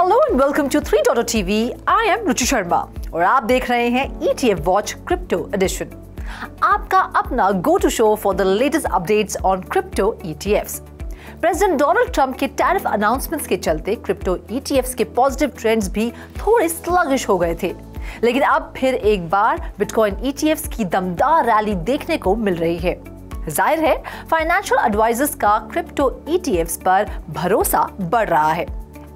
Hello and welcome to 3.0 TV। I am Ruchi Sharma और आप देख रहे हैं ETF वॉच क्रिप्टो एडिशन, आपका अपना go to show for the latest updates on crypto ETFs। President Donald Trump के टैरिफ अनाउंसमेंट्स के चलते क्रिप्टो ETFs के पॉजिटिव ट्रेंड्स भी थोड़े स्लगिश हो गए थे, लेकिन अब फिर एक बार बिटकॉइन ETFs की दमदार रैली देखने को मिल रही है। जाहिर है फाइनेंशियल एडवाइजर्स का क्रिप्टो ETFs पर भरोसा बढ़ रहा है।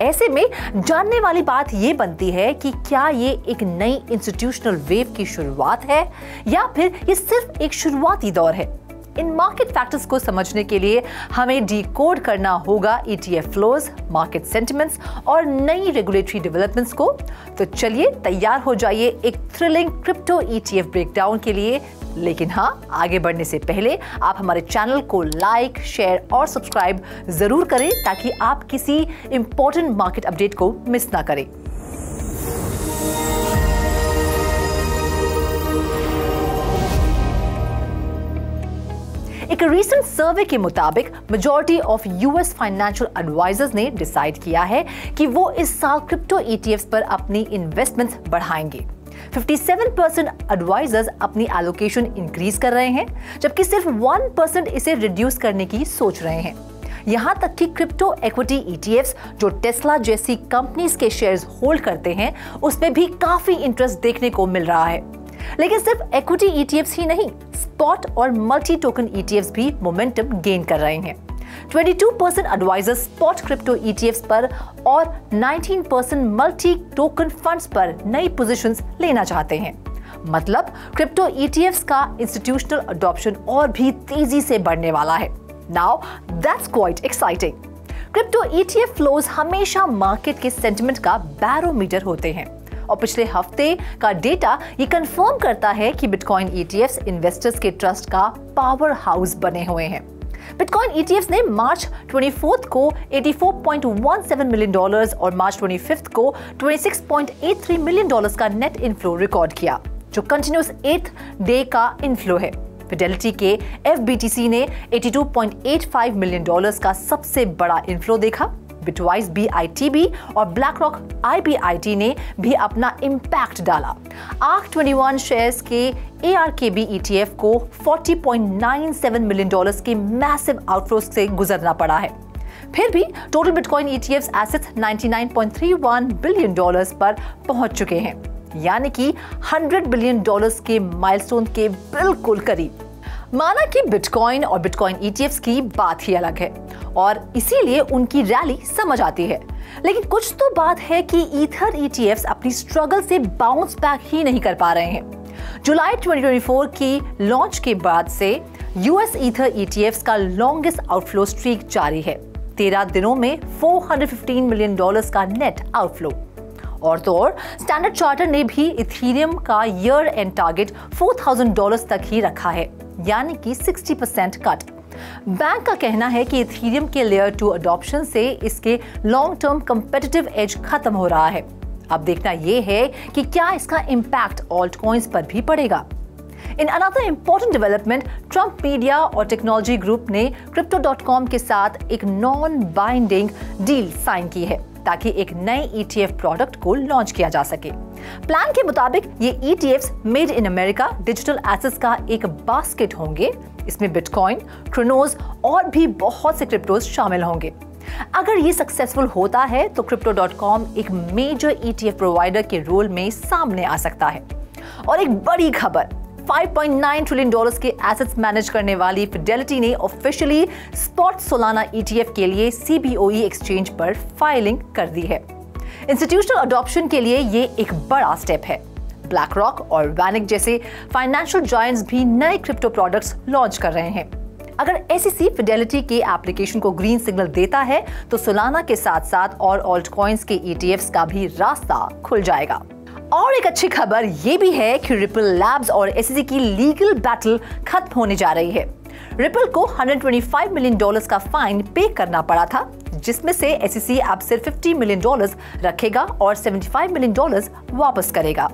ऐसे में जानने वाली बात ये बनती है कि क्या ये एक नई इंस्टीट्यूशनल वेव की शुरुआत है या फिर ये सिर्फ एक शुरुआती दौर है। इन मार्केट फैक्टर्स को समझने के लिए हमें डिकोड करना होगा ETF फ्लोज, मार्केट सेंटिमेंट्स और नई रेगुलेटरी डेवलपमेंट्स को। तो चलिए तैयार हो जाइए एक थ्रिलिंग क्रिप्टो ETF ब्रेकडाउन के लिए। लेकिन हाँ, आगे बढ़ने से पहले आप हमारे चैनल को लाइक, शेयर और सब्सक्राइब जरूर करें ताकि आप किसी इंपॉर्टेंट मार्केट अपडेट को मिस ना करें। एक रीसेंट सर्वे के मुताबिक majority of US financial advisers ने डिसाइड किया है कि वो इस साल क्रिप्टो ETFs पर अपनी इन्वेस्टमेंट्स बढ़ाएंगे। 57% एडवाइजर्स अपनी एलोकेशन इंक्रीज कर रहे हैं, जबकि सिर्फ 1% इसे रिड्यूस करने की सोच रहे हैं। यहां तक कि क्रिप्टो इक्विटी ETFs जो टेस्ला जैसी कंपनीज के शेयर्स होल्ड करते हैं, उसमें भी काफी इंटरेस्ट देखने को मिल रहा है। लेकिन सिर्फ इक्विटी ETFs ही नहीं, स्पॉट और मल्टी टोकन ETFs भी मोमेंटम गेन कर रहे हैं। 22% एडवाइजर्स स्पॉट क्रिप्टो ETFs पर और 19% मल्टी टोकन फंड्स पर नई पोजीशंस लेना चाहते हैं। मतलब क्रिप्टो ETFs का इंस्टीट्यूशनल अडॉप्शन और भी तेजी से बढ़ने वाला है। Now that's quite exciting. Crypto ETF flows हमेशा मार्केट के सेंटिमेंट का बैरोमीटर होते हैं और पिछले हफ्ते का डेटा ये कंफर्म करता है कि बिटकॉइन ETFs इन्वेस्टर्स के ट्रस्ट का पावर हाउस बने हुए हैं। बिटकॉइन ETFs ने मार्च 24 को $84.17 मिलियन और मार्च 25 को $26.83 मिलियन का नेट इनफ्लो रिकॉर्ड किया, जो कंटिन्यूअस 8th डे का इनफ्लो है। फिडेलिटी के FBTC ने $82.85 मिलियन का सबसे बड़ा इनफ्लो देखा। बिटवाइस BITB और ब्लैकरॉक IBIT ने भी अपना इम्पैक्ट डाला। ARK21 शेयर्स के ARKB ETF को $40.97 मिलियन के मैसिव आउटफ्लोस से गुजरना पड़ा है। फिर भी total bitcoin ETFs assets $99.31 billion पर पहुंच चुके हैं, यानी कि $100 बिलियन के माइलस्टोन के बिल्कुल करीब। माना कि बिटकॉइन और बिटकॉइन ETFs की बात ही अलग है और इसीलिए उनकी रैली समझ आती है, लेकिन कुछ तो बात है कि ईथर ETFs अपनी स्ट्रगल से बाउंस बैक ही नहीं कर पा रहे हैं। जुलाई 2024 की लॉन्च के बाद से US ईथर ETFs का लॉन्गेस्ट आउटफ्लो स्ट्रीक जारी है। 13 दिनों में $415 मिलियन का नेट आउटफ्लो। और तो और स्टैंडर्ड चार्टर ने भी इथेरियम का ईयर एंड टारगेट $4,000 तक ही रखा है, यानी कि 60% कट। बैंक का कहना है कि इथेरियम के लेयर 2 अडॉप्शन से इसके लॉन्ग टर्म कंपेटिटिव एज खत्म हो रहा है। अब देखना यह है कि क्या इसका इम्पैक्ट ऑल्ट कॉइन्स पर भी पड़ेगा। In another important development, Trump media और टेक्नोलॉजी ग्रुप ने Crypto.com के साथ एक नॉन बाइंडिंग डील साइन की है ताकि एक नए ETF प्रोडक्ट को लॉन्च किया जा सके। प्लान के मुताबिक ये ETFs made in America digital assets का एक बास्केट होंगे। इसमें बिटकॉइन, क्रोनोस और भी बहुत से क्रिप्टोस शामिल होंगे। अगर ये सक्सेसफुल होता है तो Crypto.com एक मेजर ETF प्रोवाइडर के रोल में सामने आ सकता है। और एक बड़ी खबर, $5.9 ट्रिलियन के एसेट्स मैनेज करने वाली फिडेलिटी ने ऑफिशियली स्पॉट सोलाना ETF के लिए CBOE एक्सचेंज पर फाइलिंग कर दी है। इंस्टीट्यूशनल अडॉप्शन के लिए ये एक बड़ा स्टेप है। ब्लैकरॉक और वैनिक जैसे फाइनेंशियल जायंट्स भी नए क्रिप्टो प्रोडक्ट्स लॉन्च कर रहे हैं। अगर SEC फिडेलिटी के एप्लीकेशन को ग्रीन सिग्नल देता है तो सोलाना के साथ साथ और ऑल्ट कॉइन्स के ETFs का भी रास्ता खुल जाएगा। और एक अच्छी खबर ये भी है कि रिपल लैब्स और SEC की लीगल बैटल खत्म होने जा रही है। रिपल को $125 मिलियन का फाइन पे करना पड़ा था, जिसमें से SEC अब सिर्फ $50 मिलियन रखेगा और $75 मिलियन वापस करेगा।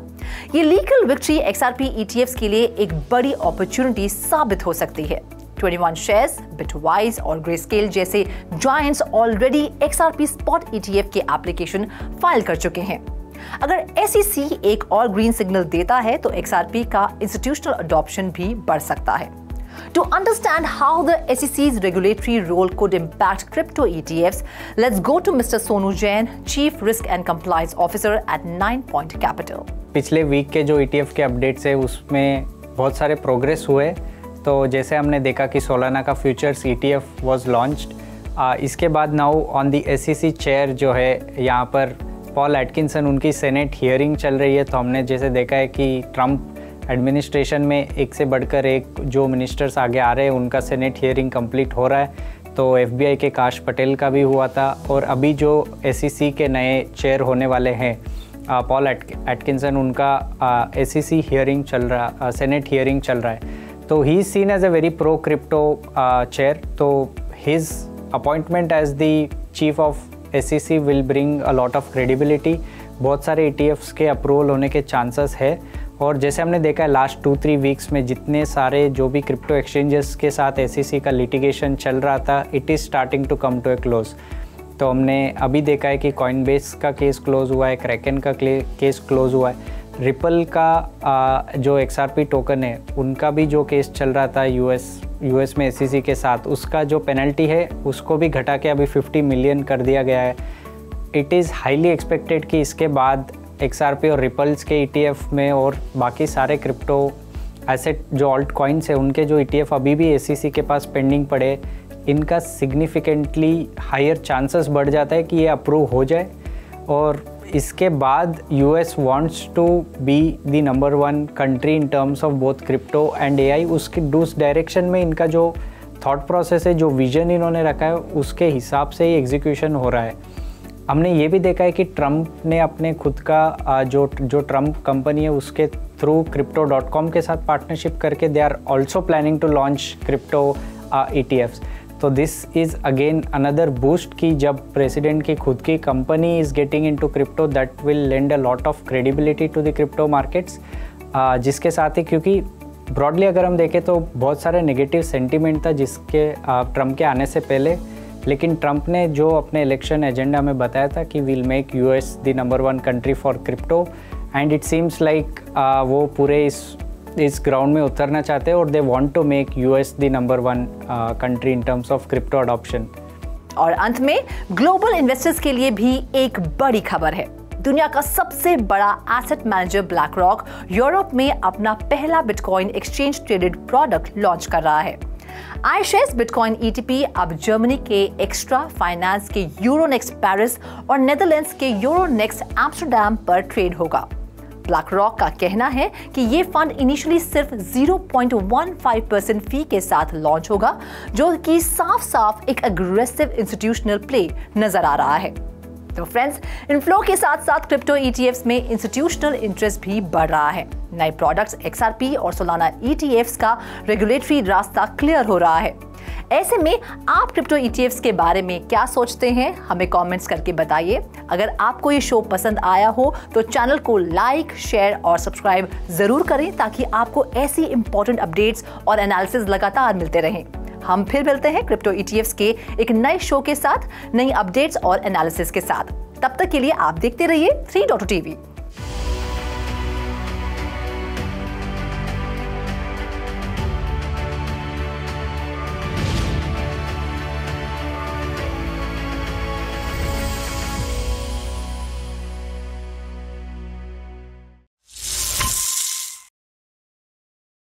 ये लीगल विक्ट्री XRP ETFs के लिए एक बड़ी अपॉर्चुनिटी साबित हो सकती है। 21 शेयर्स बिटवाइज और ग्रेस्केल जैसे giants already XRP spot ETF के एप्लीकेशन फाइल कर चुके हैं। अगर SEC एक और ग्रीन सिग्नल देता है तो XRP का इंस्टीट्यूशनल अडॉप्शन भी बढ़ सकता है। To understand how the SEC's regulatory role could impact crypto ETFs, let's go to Mr. Sonu Jain, Chief Risk and Compliance Officer at 9 Point Capital. पिछले वीक के जो ETF के अपडेट्स है उसमें बहुत सारे प्रोग्रेस हुए। तो जैसे हमने देखा कि सोलाना का फ्यूचर्स ETF was launched। इसके बाद now on the SEC chair जो है यहाँ पर पॉल एटकिंसन, उनकी सेनेट हियरिंग चल रही है। तो हमने जैसे देखा है कि ट्रंप एडमिनिस्ट्रेशन में एक से बढ़कर एक जो मिनिस्टर्स आगे आ रहे हैं उनका सेनेट हियरिंग कंप्लीट हो रहा है। तो FBI के काश पटेल का भी हुआ था और अभी जो SEC के नए चेयर होने वाले हैं पॉल एटकिंसन, उनका SEC हियरिंग चल रहा, सेनेट हियरिंग चल रहा है। तो he is seen as a very pro crypto chair. तो his appointment as the chief of SEC will bring a lot of credibility. बहुत सारे ETFs के अप्रूवल होने के चांसेस है। और जैसे हमने देखा है लास्ट 2-3 वीक्स में जितने सारे जो भी क्रिप्टो एक्सचेंजेस के साथ SEC का लिटिगेशन चल रहा था, it is starting to come to a close. तो हमने अभी देखा है कि कॉइनबेस का केस क्लोज हुआ है, क्रैकन का केस क्लोज हुआ है, रिपल का जो XRP टोकन है उनका भी जो केस चल रहा था यूएस में SEC के साथ, उसका जो पेनल्टी है उसको भी घटा के अभी 50 मिलियन कर दिया गया है। इट इज़ हाईली एक्सपेक्टेड कि इसके बाद XRP और रिपल्स के ETF में और बाकी सारे क्रिप्टो एसेट जो ऑल्ट कॉइन्स है उनके जो ETF अभी भी SEC के पास पेंडिंग पड़े, इनका सिग्निफिकेंटली हायर चांसेस बढ़ जाता है कि ये अप्रूव हो जाए। और इसके बाद US wants to be the number 1 country in terms of both crypto and AI। उस डायरेक्शन में इनका जो थॉट प्रोसेस है, जो विजन इन्होंने रखा है, उसके हिसाब से ही एग्जीक्यूशन हो रहा है। हमने ये भी देखा है कि ट्रंप ने अपने खुद का जो ट्रंप कंपनी है उसके थ्रू crypto.com के साथ पार्टनरशिप करके they are also planning to launch crypto ETFs। तो this is again another boost कि जब प्रेसिडेंट की खुद की company is getting into crypto, that will lend a lot of credibility to the crypto markets. जिसके साथ ही क्योंकि ब्रॉडली अगर हम देखें तो बहुत सारे नेगेटिव सेंटीमेंट था जिसके ट्रंप के आने से पहले, लेकिन ट्रंप ने जो अपने इलेक्शन एजेंडा में बताया था कि will make US the number 1 country for crypto, and it seems like वो पूरे इस ग्राउंड में उतरना चाहते हैं और they want to make US the number 1 country in terms of crypto adoption. और अंत में ग्लोबल इन्वेस्टर्स के लिए भी एक बड़ी खबर है। दुनिया का सबसे बड़ा asset manager black rock Europe में अपना पहला bitcoin exchange traded product launch कर रहा है। iShares बिटकॉइन ETP अब जर्मनी के एक्स्ट्रा फाइनेंस के यूरोनेक्स्ट पेरिस और नेदरलैंड्स के यूरोनेक्स्ट एम्स्टरडैम पर ट्रेड होगा। ब्लैक रॉक का कहना है कि ये फंड इनिशियली सिर्फ 0.15% फी के साथ लॉन्च होगा, जो कि साफ एक अग्रेसिव इंस्टीट्यूशनल प्ले नजर आ रहा है। तो फ्रेंड्स, इनफ्लो के साथ साथ क्रिप्टो ETFs में इंस्टीट्यूशनल इंटरेस्ट भी बढ़ रहा है। नए प्रोडक्ट्स XRP और सोलाना ETFs का रेगुलेटरी रास्ता क्लियर हो रहा है। ऐसे में आप क्रिप्टो ETFs के बारे में क्या सोचते हैं, हमें कमेंट्स करके बताइए। अगर आपको ये शो पसंद आया हो तो चैनल को लाइक, शेयर और सब्सक्राइब जरूर करें ताकि आपको ऐसी इंपॉर्टेंट अपडेट्स और एनालिसिस लगातार मिलते रहें। हम फिर मिलते हैं क्रिप्टो ETFs के एक नए शो के साथ, नई अपडेट्स और एनालिसिस के साथ। तब तक के लिए आप देखते रहिए 3.2 TV।